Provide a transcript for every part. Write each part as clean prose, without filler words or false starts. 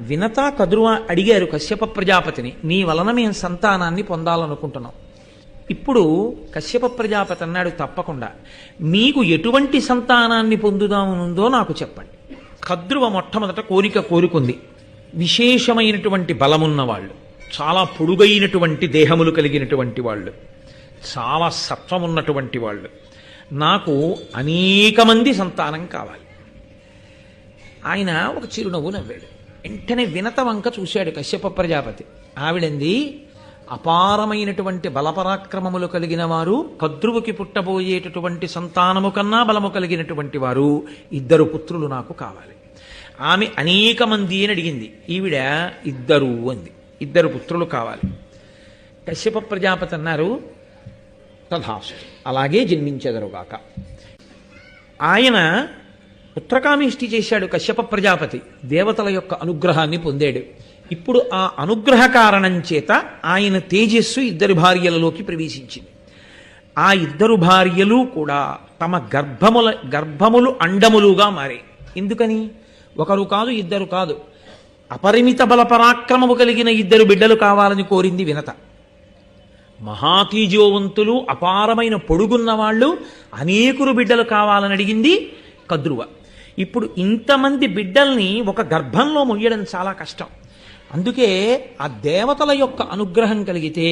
వినత కదురువ అడిగారు కశ్యప ప్రజాపతిని, నీ వలన మేము సంతానాన్ని పొందాలనుకుంటున్నాం. ఇప్పుడు కశ్యప ప్రజాపతి అన్నాడు, తప్పకుండా మీకు ఎటువంటి సంతానాన్ని పొందుదామనుందో నాకు చెప్పండి. కద్రువ మొట్టమొదట కోరుకుంది. విశేషమైనటువంటి బలమున్న వాళ్ళు, చాలా పొడుగైనటువంటి దేహములు కలిగినటువంటి వాళ్ళు, చాలా సత్వమున్నటువంటి వాళ్ళు, నాకు అనేక మంది సంతానం కావాలి. ఆయన ఒక చిరునవ్వు నవ్వాడు. వెంటనే వినత వంక చూశాడు కశ్యప ప్రజాపతి. ఆవిడంది, అపారమైనటువంటి బలపరాక్రమములు కలిగిన వారు, కద్రువుకి పుట్టబోయేటటువంటి సంతానము కన్నా బలము కలిగినటువంటి వారు 2 పుత్రులు నాకు కావాలి. ఆమె అనేక మంది అని అడిగింది, ఈవిడ 2 అంది. 2 పుత్రులు కావాలి. కశ్యప ప్రజాపతి అన్నారు, తథాస్తు, అలాగే జన్మించెదరుగాక. ఆయన పుత్రకామేష్టి చేశాడు కశ్యప ప్రజాపతి, దేవతల యొక్క అనుగ్రహాన్ని పొందాడు. ఇప్పుడు ఆ అనుగ్రహ కారణం చేత ఆయన తేజస్సు 2 భార్యలలోకి ప్రవేశించింది. ఆ 2 భార్యలు కూడా తమ గర్భములు అండములుగా మారాయి. ఎందుకని? ఒకరు కాదు, 2 కాదు, అపరిమిత బలపరాక్రమము కలిగిన 2 బిడ్డలు కావాలని కోరింది వినత. మహాతీజోవంతులు, అపారమైన పొడుగున్న వాళ్ళు, అనేకులు బిడ్డలు కావాలని అడిగింది కద్రువ. ఇప్పుడు ఇంతమంది బిడ్డల్ని ఒక గర్భంలో మొయ్యడం చాలా కష్టం. అందుకే ఆ దేవతల యొక్క అనుగ్రహం కలిగితే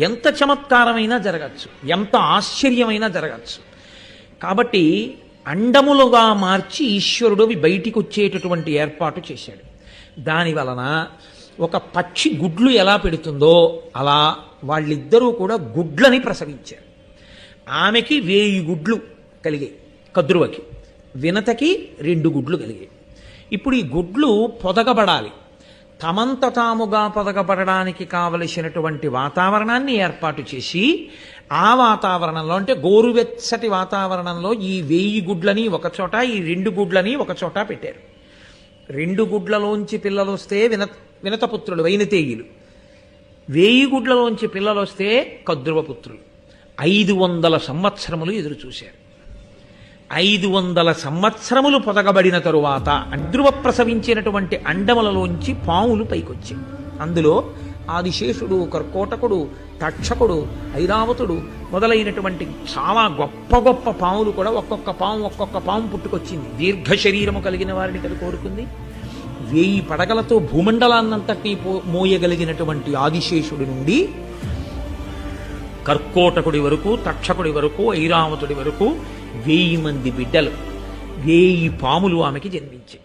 ఎంత చమత్కారమైనా జరగచ్చు, ఎంత ఆశ్చర్యమైనా జరగచ్చు. కాబట్టి అండములుగా మార్చి ఈశ్వరుడు బయటికి వచ్చేటటువంటి ఏర్పాటు చేశాడు. దాని వలన ఒక పక్షి గుడ్లు ఎలా పెడుతుందో అలా వాళ్ళిద్దరూ కూడా గుడ్లని ప్రసవించారు. ఆమెకి 1000 గుడ్లు కలిగాయి, కద్రువకి. వినతకి 2 గుడ్లు కలిగాయి. ఇప్పుడు ఈ గుడ్లు పొదగబడాలి. తమంత తాముగా పొదగబడడానికి కావలసినటువంటి వాతావరణాన్ని ఏర్పాటు చేసి, ఆ వాతావరణంలో అంటే గోరువెచ్చటి వాతావరణంలో ఈ 1000 గుడ్లని ఒకచోట, ఈ 2 గుడ్లని ఒకచోట పెట్టారు. 2 గుడ్లలోంచి పిల్లలు వస్తే వినతపుత్రులు వైనతేయులు, 1000 గుడ్లలోంచి పిల్లలు వస్తే కద్రువపుత్రులు. 500 సంవత్సరములు ఎదురు చూశారు. 500 సంవత్సరములు పొదగబడిన తరువాత కద్రువ ప్రసవించినటువంటి అండములలోంచి పాములు పైకొచ్చాయి. అందులో ఆదిశేషుడు, కర్కోటకుడు, తక్షకుడు, ఐరావతుడు మొదలైనటువంటి చాలా గొప్ప గొప్ప పాములు కూడా ఒక్కొక్క పాము పుట్టుకొచ్చింది. దీర్ఘ శరీరము కలిగిన వారిని కదా కోరుకుంది. 1000 పడగలతో భూమండలాన్నంతటి మోయగలిగినటువంటి ఆదిశేషుడి నుండి కర్కోటకుడి వరకు, తక్షకుడి వరకు, ఐరావతుడి వరకు 1000 మంది బిడ్డలు, 1000 పాములు ఆమెకి జన్మించాయి.